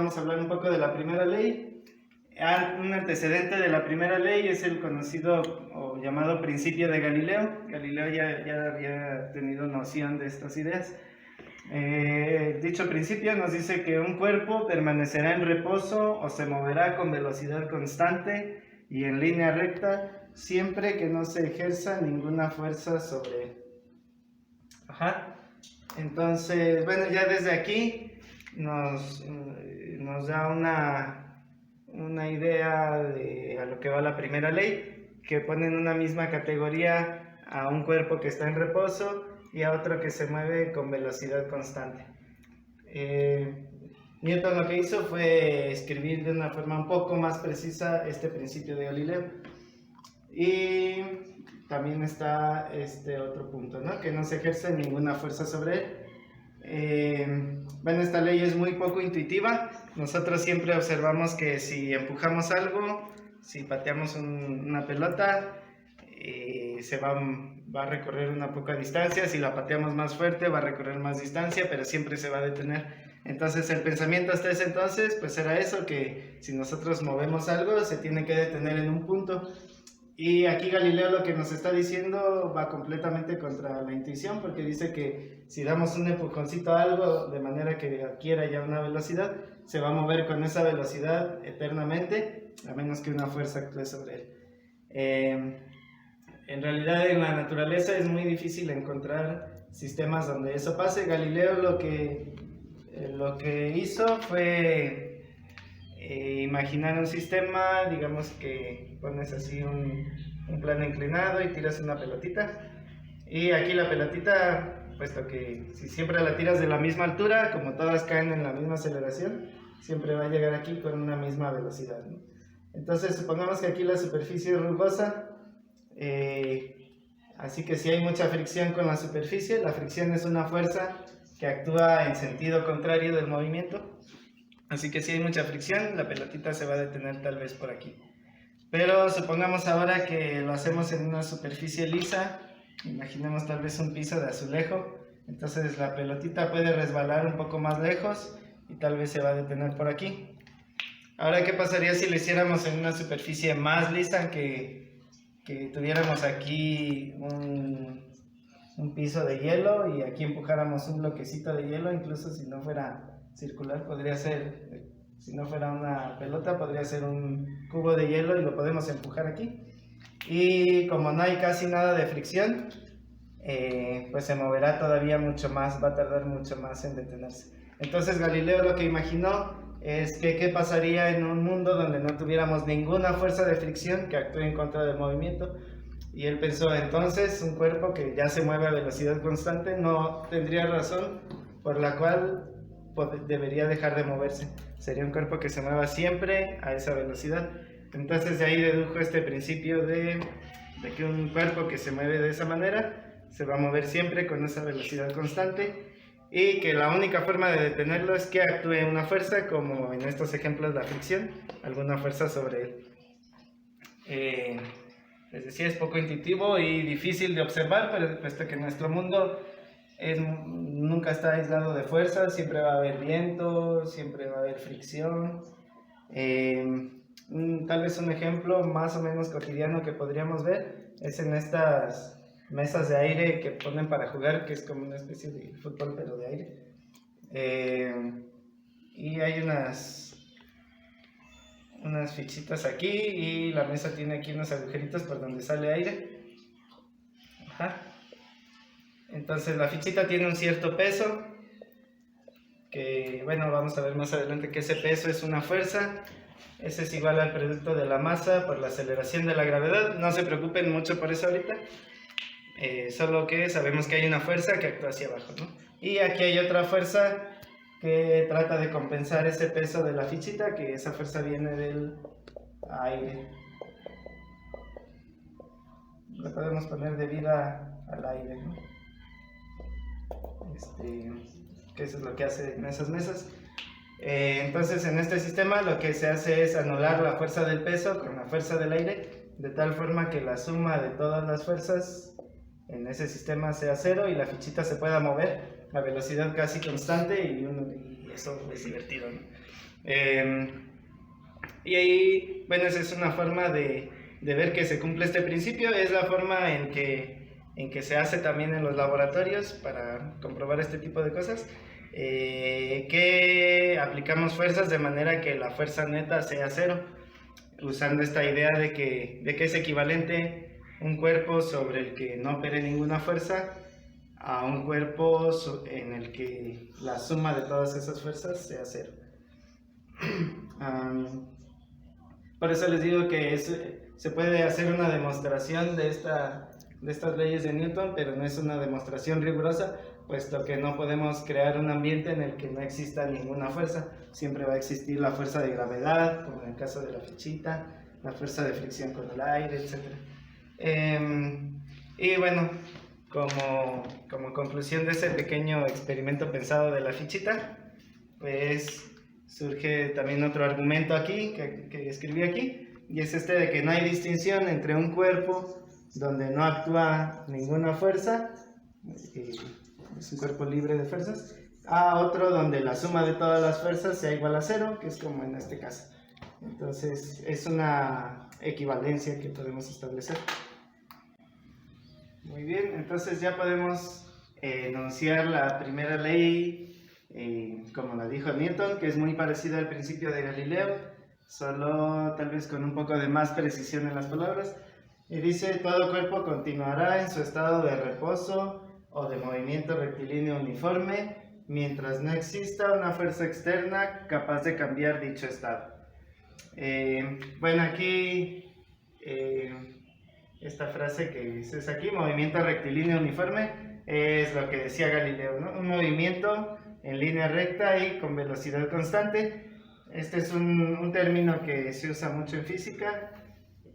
vamos a hablar un poco de la primera ley. Un antecedente de la primera ley es el conocido o llamado principio de Galileo. Galileo ya había tenido noción de estas ideas. Dicho principio nos dice que un cuerpo permanecerá en reposo o se moverá con velocidad constante y en línea recta siempre que no se ejerza ninguna fuerza sobre él. Entonces, bueno, ya desde aquí nos da una idea de a lo que va la primera ley, que pone en una misma categoría a un cuerpo que está en reposo y a otro que se mueve con velocidad constante. Newton lo que hizo fue escribir de una forma un poco más precisa este principio de Galileo. Y también está este otro punto, ¿no? Que no se ejerce ninguna fuerza sobre él. Bueno, esta ley es muy poco intuitiva. Nosotros siempre observamos que si empujamos algo, si pateamos una pelota, se va a recorrer una poca distancia. Si la pateamos más fuerte, va a recorrer más distancia, pero siempre se va a detener. Entonces el pensamiento hasta ese entonces pues era eso, que si nosotros movemos algo se tiene que detener en un punto. Y aquí Galileo lo que nos está diciendo va completamente contra la intuición, porque dice que si damos un empujoncito a algo de manera que adquiera ya una velocidad, se va a mover con esa velocidad eternamente, a menos que una fuerza actúe sobre él. En realidad en la naturaleza es muy difícil encontrar sistemas donde eso pase. Galileo lo que hizo fue imaginar un sistema, digamos que pones así un plano inclinado y tiras una pelotita, y aquí la pelotita, puesto que si siempre la tiras de la misma altura, como todas caen en la misma aceleración, siempre va a llegar aquí con una misma velocidad, ¿no? Entonces supongamos que aquí la superficie es rugosa, así que si hay mucha fricción con la superficie, la fricción es una fuerza que actúa en sentido contrario del movimiento. Así que si hay mucha fricción, la pelotita se va a detener tal vez por aquí. Pero supongamos ahora que lo hacemos en una superficie lisa, imaginemos tal vez un piso de azulejo, entonces la pelotita puede resbalar un poco más lejos y tal vez se va a detener por aquí. Ahora, ¿qué pasaría si lo hiciéramos en una superficie más lisa, que tuviéramos aquí un piso de hielo y aquí empujáramos un bloquecito de hielo? Incluso si no fuera circular, podría ser, si no fuera una pelota, podría ser un cubo de hielo y lo podemos empujar aquí. Y como no hay casi nada de fricción, pues se moverá todavía mucho más, va a tardar mucho más en detenerse. Entonces Galileo lo que imaginó es que qué pasaría en un mundo donde no tuviéramos ninguna fuerza de fricción que actúe en contra del movimiento. Y él pensó, entonces un cuerpo que ya se mueve a velocidad constante no tendría razón por la cual debería dejar de moverse. Sería un cuerpo que se mueva siempre a esa velocidad. Entonces de ahí dedujo este principio de que un cuerpo que se mueve de esa manera se va a mover siempre con esa velocidad constante, y que la única forma de detenerlo es que actúe una fuerza, como en estos ejemplos la fricción, alguna fuerza sobre él. Les decía, es poco intuitivo y difícil de observar, pero puesto que nuestro mundo nunca está aislado de fuerzas, siempre va a haber viento, siempre va a haber fricción. Tal vez un ejemplo más o menos cotidiano que podríamos ver es en estas mesas de aire que ponen para jugar, que es como una especie de fútbol pero de aire. Y hay unas fichitas aquí y la mesa tiene aquí unos agujeritos por donde sale aire. Entonces la fichita tiene un cierto peso, que bueno, vamos a ver más adelante que ese peso es una fuerza. Ese es igual al producto de la masa por la aceleración de la gravedad. No se preocupen mucho por eso ahorita, solo que sabemos que hay una fuerza que actúa hacia abajo, ¿no? Y aquí hay otra fuerza que trata de compensar ese peso de la fichita, que esa fuerza viene del aire. Lo podemos poner debido al aire, ¿no? Que eso es lo que hace en esas mesas. Entonces en este sistema lo que se hace es anular la fuerza del peso con la fuerza del aire, de tal forma que la suma de todas las fuerzas en ese sistema sea cero y la fichita se pueda mover a velocidad casi constante, y eso es divertido, ¿no? Y ahí, bueno, esa es una forma de ver que se cumple este principio, es la forma en que se hace también en los laboratorios para comprobar este tipo de cosas, que aplicamos fuerzas de manera que la fuerza neta sea cero, usando esta idea de que es equivalente un cuerpo sobre el que no opere ninguna fuerza a un cuerpo en el que la suma de todas esas fuerzas sea cero. Por eso les digo que se puede hacer una demostración de estas leyes de Newton, pero no es una demostración rigurosa, puesto que no podemos crear un ambiente en el que no exista ninguna fuerza. Siempre va a existir la fuerza de gravedad, como en el caso de la fichita, la fuerza de fricción con el aire, etc. Y bueno, como conclusión de ese pequeño experimento pensado de la fichita, pues surge también otro argumento aquí, que escribí aquí, y es este de que no hay distinción entre un cuerpo donde no actúa ninguna fuerza, es un cuerpo libre de fuerzas, a otro donde la suma de todas las fuerzas sea igual a cero, que es como en este caso. Entonces es una equivalencia que podemos establecer. Muy bien, entonces ya podemos enunciar la primera ley, como la dijo Newton, que es muy parecida al principio de Galileo, solo tal vez con un poco de más precisión en las palabras. Y dice: todo cuerpo continuará en su estado de reposo o de movimiento rectilíneo uniforme mientras no exista una fuerza externa capaz de cambiar dicho estado. Bueno, aquí esta frase que dices aquí, movimiento rectilíneo uniforme, es lo que decía Galileo, ¿no? Un movimiento en línea recta y con velocidad constante. Este es un término que se usa mucho en física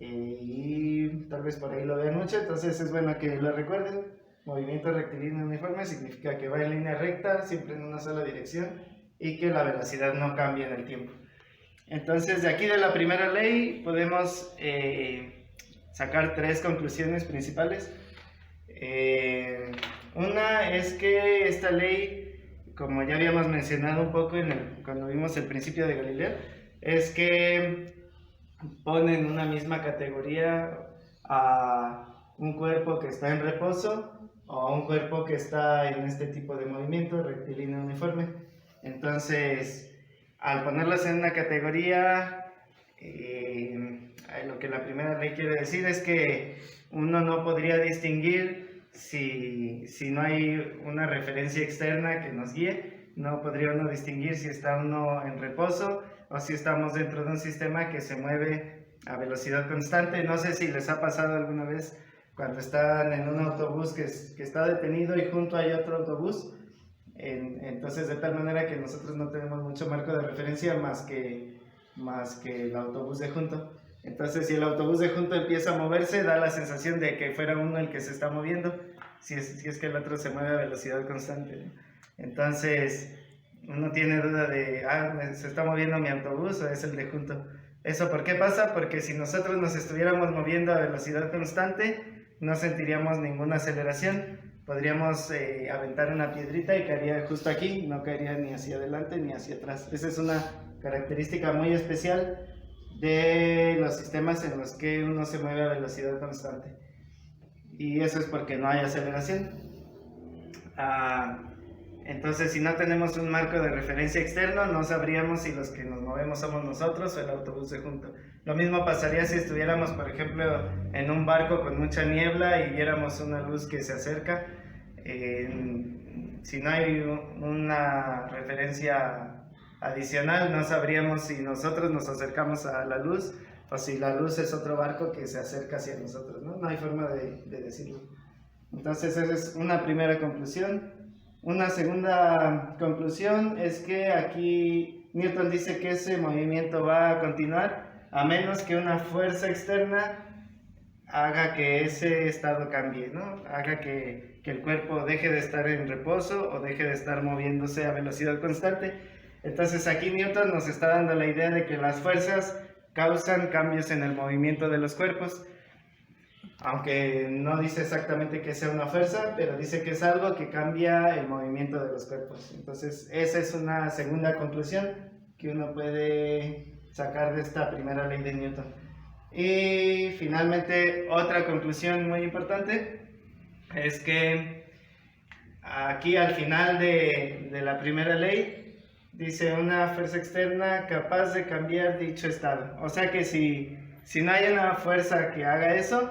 y tal vez por ahí lo vean mucho, entonces es bueno que lo recuerden. Movimiento rectilíneo uniforme significa que va en línea recta, siempre en una sola dirección, y que la velocidad no cambia en el tiempo. Entonces, de aquí de la primera ley podemos sacar tres conclusiones principales. Una es que esta ley, como ya habíamos mencionado un poco cuando vimos el principio de Galileo, es que pone en una misma categoría a un cuerpo que está en reposo o a un cuerpo que está en este tipo de movimiento rectilíneo uniforme. Entonces, al ponerlas en una categoría, lo que la primera ley quiere decir es que uno no podría distinguir si no hay una referencia externa que nos guíe. No podría uno distinguir si está uno en reposo o si estamos dentro de un sistema que se mueve a velocidad constante. No sé si les ha pasado alguna vez cuando están en un autobús que está detenido y junto hay otro autobús. Entonces, de tal manera que nosotros no tenemos mucho marco de referencia más que el autobús de junto. Entonces, si el autobús de junto empieza a moverse, da la sensación de que fuera uno el que se está moviendo, si es que el otro se mueve a velocidad constante, ¿no? Entonces, uno tiene duda de, ¿se está moviendo mi autobús o es el de junto? ¿Eso por qué pasa? Porque si nosotros nos estuviéramos moviendo a velocidad constante, no sentiríamos ninguna aceleración. Podríamos aventar una piedrita y caería justo aquí, no caería ni hacia adelante ni hacia atrás. Esa es una característica muy especial de los sistemas en los que uno se mueve a velocidad constante. Y eso es porque no hay aceleración. Entonces, si no tenemos un marco de referencia externo, no sabríamos si los que nos movemos somos nosotros o el autobús de junto. Lo mismo pasaría si estuviéramos, por ejemplo, en un barco con mucha niebla y viéramos una luz que se acerca. Si no hay una referencia adicional, no sabríamos si nosotros nos acercamos a la luz o si la luz es otro barco que se acerca hacia nosotros, ¿no? No hay forma de decirlo. Entonces, esa es una primera conclusión. Una segunda conclusión es que aquí Newton dice que ese movimiento va a continuar a menos que una fuerza externa haga que ese estado cambie, ¿no? Haga que el cuerpo deje de estar en reposo o deje de estar moviéndose a velocidad constante. Entonces aquí Newton nos está dando la idea de que las fuerzas causan cambios en el movimiento de los cuerpos, aunque no dice exactamente que sea una fuerza, pero dice que es algo que cambia el movimiento de los cuerpos. Entonces esa es una segunda conclusión. que uno puede sacar de esta primera ley de Newton. Y finalmente, otra conclusión muy importante es que aquí al final de la primera ley dice una fuerza externa capaz de cambiar dicho estado. O sea que si no hay una fuerza que haga eso,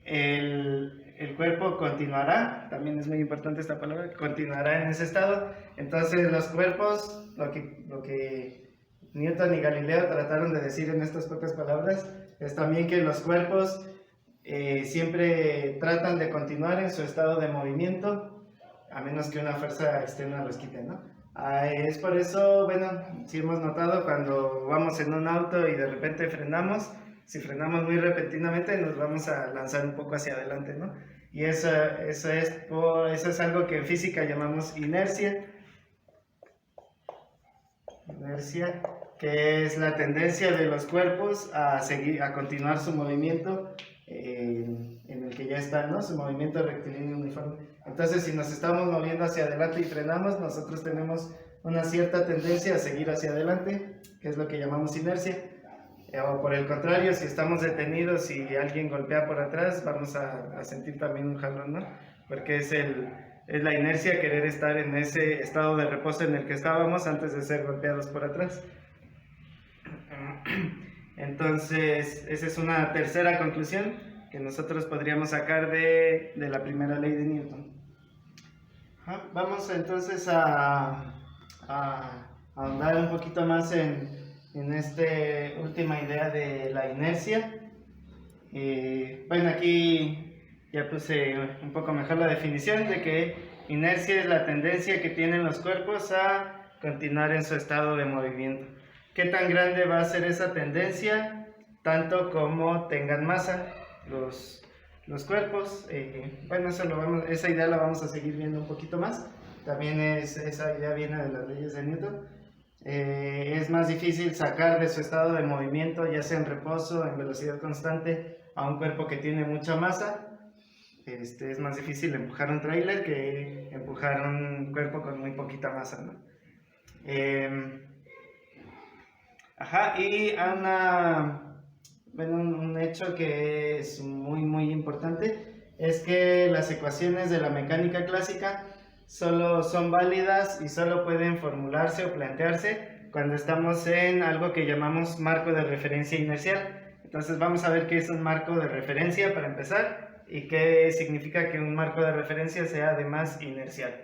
el cuerpo continuará, también es muy importante esta palabra, continuará en ese estado. Entonces los cuerpos, lo que Newton y Galileo trataron de decir en estas pocas palabras, es también que los cuerpos siempre tratan de continuar en su estado de movimiento, a menos que una fuerza externa los quite, ¿no? Es por eso, bueno, si hemos notado cuando vamos en un auto y de repente frenamos, si frenamos muy repentinamente nos vamos a lanzar un poco hacia adelante, ¿no? Y eso es algo que en física llamamos inercia. Inercia, que es la tendencia de los cuerpos a continuar su movimiento en el que ya están, ¿no? Su movimiento rectilíneo uniforme. Entonces, si nos estamos moviendo hacia adelante y frenamos, nosotros tenemos una cierta tendencia a seguir hacia adelante, que es lo que llamamos inercia. O por el contrario, si estamos detenidos y alguien golpea por atrás, vamos a sentir también un jalón, ¿no? Porque es la inercia querer estar en ese estado de reposo en el que estábamos antes de ser golpeados por atrás. Entonces, esa es una tercera conclusión que nosotros podríamos sacar de la primera ley de Newton. Vamos entonces a ahondar un poquito más en esta última idea de la inercia. Bueno, aquí ya puse un poco mejor la definición de que inercia es la tendencia que tienen los cuerpos a continuar en su estado de movimiento. ¿Qué tan grande va a ser esa tendencia? Tanto como tengan masa los cuerpos. Bueno, esa idea la vamos a seguir viendo un poquito más. También esa idea viene de las leyes de Newton. Es más difícil sacar de su estado de movimiento, ya sea en reposo, en velocidad constante, a un cuerpo que tiene mucha masa. Es más difícil empujar un tráiler que empujar un cuerpo con muy poquita masa, ¿no? Y un hecho que es muy muy importante es que las ecuaciones de la mecánica clásica solo son válidas y solo pueden formularse o plantearse cuando estamos en algo que llamamos marco de referencia inercial. Entonces vamos a ver qué es un marco de referencia para empezar y qué significa que un marco de referencia sea además inercial.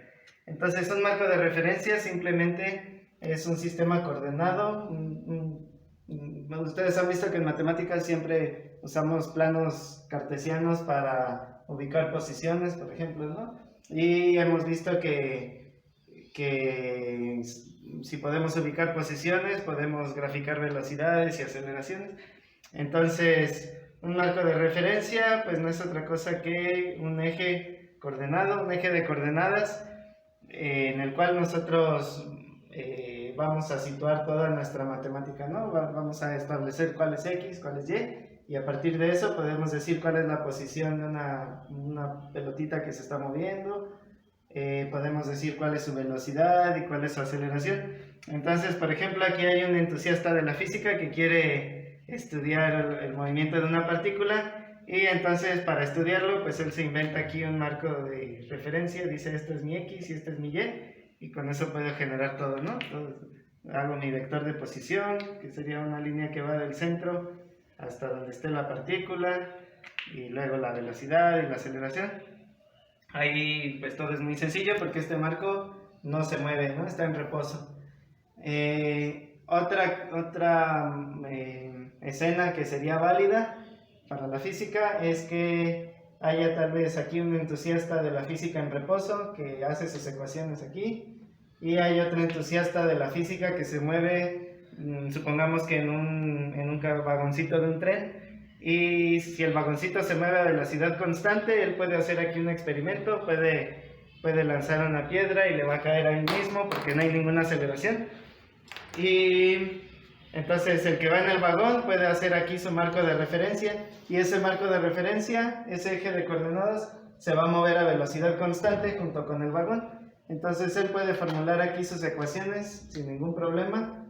Entonces un marco de referencia simplemente es un sistema coordenado. Ustedes han visto que en matemáticas siempre usamos planos cartesianos para ubicar posiciones, por ejemplo, ¿no? Y hemos visto que si podemos ubicar posiciones, podemos graficar velocidades y aceleraciones. Entonces, un marco de referencia pues no es otra cosa que un eje coordenado, un eje de coordenadas en el cual nosotros vamos a situar toda nuestra matemática, ¿no? Vamos a establecer cuál es X, cuál es Y a partir de eso podemos decir cuál es la posición de una pelotita que se está moviendo, podemos decir cuál es su velocidad y cuál es su aceleración. Entonces, por ejemplo, aquí hay un entusiasta de la física que quiere estudiar el movimiento de una partícula y entonces para estudiarlo, pues él se inventa aquí un marco de referencia, dice esto es mi X y esto es mi Y con eso puedo generar todo, ¿no? Hago mi vector de posición, que sería una línea que va del centro hasta donde esté la partícula, y luego la velocidad y la aceleración. Ahí pues todo es muy sencillo porque este marco no se mueve, ¿no? Está en reposo. Otra escena que sería válida para la física es que haya tal vez aquí un entusiasta de la física en reposo que hace sus ecuaciones aquí, y hay otro entusiasta de la física que se mueve, supongamos que en un vagoncito de un tren, y si el vagoncito se mueve a velocidad constante, él puede hacer aquí un experimento, puede lanzar una piedra y le va a caer ahí mismo porque no hay ninguna aceleración. Y entonces el que va en el vagón puede hacer aquí su marco de referencia, y ese marco de referencia, ese eje de coordenadas, se va a mover a velocidad constante junto con el vagón. Entonces él puede formular aquí sus ecuaciones sin ningún problema,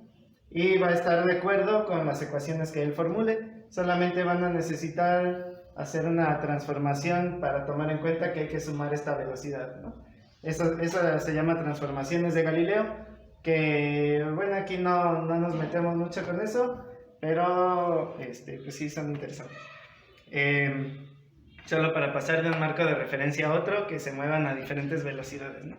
y va a estar de acuerdo con las ecuaciones que él formule. Solamente van a necesitar hacer una transformación para tomar en cuenta que hay que sumar esta velocidad, ¿no? Eso se llama transformaciones de Galileo, que bueno, aquí no nos metemos mucho con eso, pero pues sí son interesantes. Solo para pasar de un marco de referencia a otro, que se muevan a diferentes velocidades, ¿no?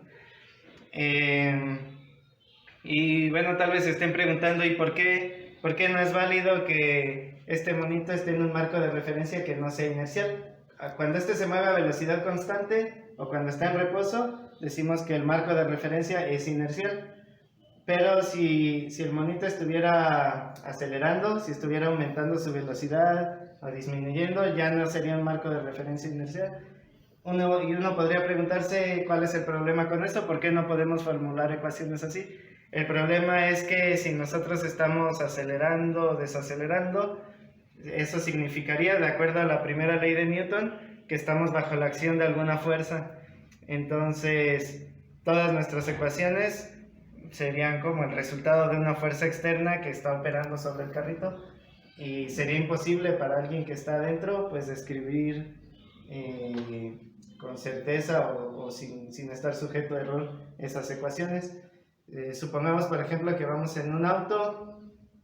Y bueno, tal vez se estén preguntando, ¿y por qué no es válido que este monito esté en un marco de referencia que no sea inercial? Cuando este se mueve a velocidad constante o cuando está en reposo, decimos que el marco de referencia es inercial. Pero si el monito estuviera acelerando, si estuviera aumentando su velocidad o disminuyendo, ya no sería un marco de referencia inercial. Uno podría preguntarse cuál es el problema con eso, ¿por qué no podemos formular ecuaciones así? El problema es que si nosotros estamos acelerando o desacelerando, eso significaría, de acuerdo a la primera ley de Newton, que estamos bajo la acción de alguna fuerza. Entonces, todas nuestras ecuaciones serían como el resultado de una fuerza externa que está operando sobre el carrito, y sería imposible para alguien que está adentro pues describir con certeza o sin estar sujeto a error esas ecuaciones. Supongamos, por ejemplo, que vamos en un auto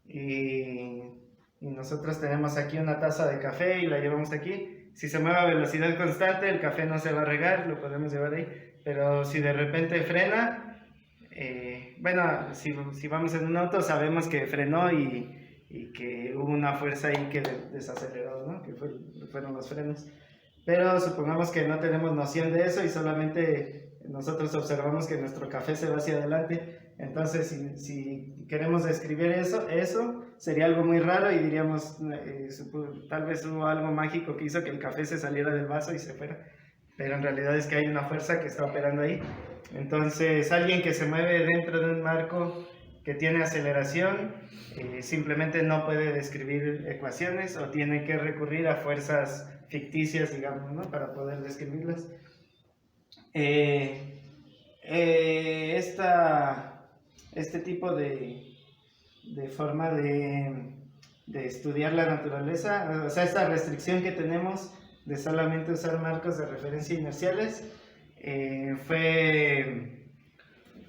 y nosotros tenemos aquí una taza de café y la llevamos aquí. Si se mueve a velocidad constante, el café no se va a regar, lo podemos llevar ahí. Pero si de repente frena, bueno, si vamos en un auto sabemos que frenó y que hubo una fuerza ahí que desaceleró, ¿no? Que fueron los frenos. Pero supongamos que no tenemos noción de eso y solamente nosotros observamos que nuestro café se va hacia adelante. Entonces, si queremos describir eso sería algo muy raro y diríamos, tal vez hubo algo mágico que hizo que el café se saliera del vaso y se fuera. Pero en realidad es que hay una fuerza que está operando ahí. Entonces, alguien que se mueve dentro de un marco que tiene aceleración, simplemente no puede describir ecuaciones o tiene que recurrir a fuerzas ficticias, digamos, ¿no? Para poder describirlas. Este tipo de forma de estudiar la naturaleza, o sea, esta restricción que tenemos de solamente usar marcos de referencia inerciales, fue,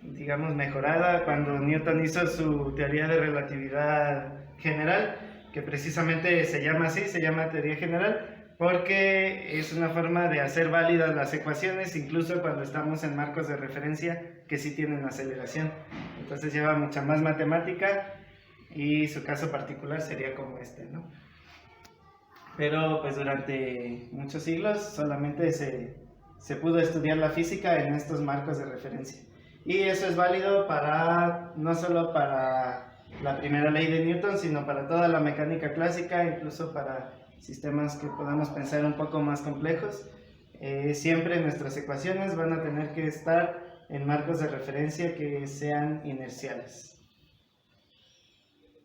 digamos, mejorada cuando Newton hizo su teoría de relatividad general, que precisamente se llama así, se llama teoría general, porque es una forma de hacer válidas las ecuaciones incluso cuando estamos en marcos de referencia que sí tienen aceleración. Entonces lleva mucha más matemática y su caso particular sería como este, ¿no? Pero pues durante muchos siglos solamente se pudo estudiar la física en estos marcos de referencia. Y eso es válido no solo para la primera ley de Newton, sino para toda la mecánica clásica, incluso para sistemas que podamos pensar un poco más complejos. Siempre nuestras ecuaciones van a tener que estar en marcos de referencia que sean inerciales.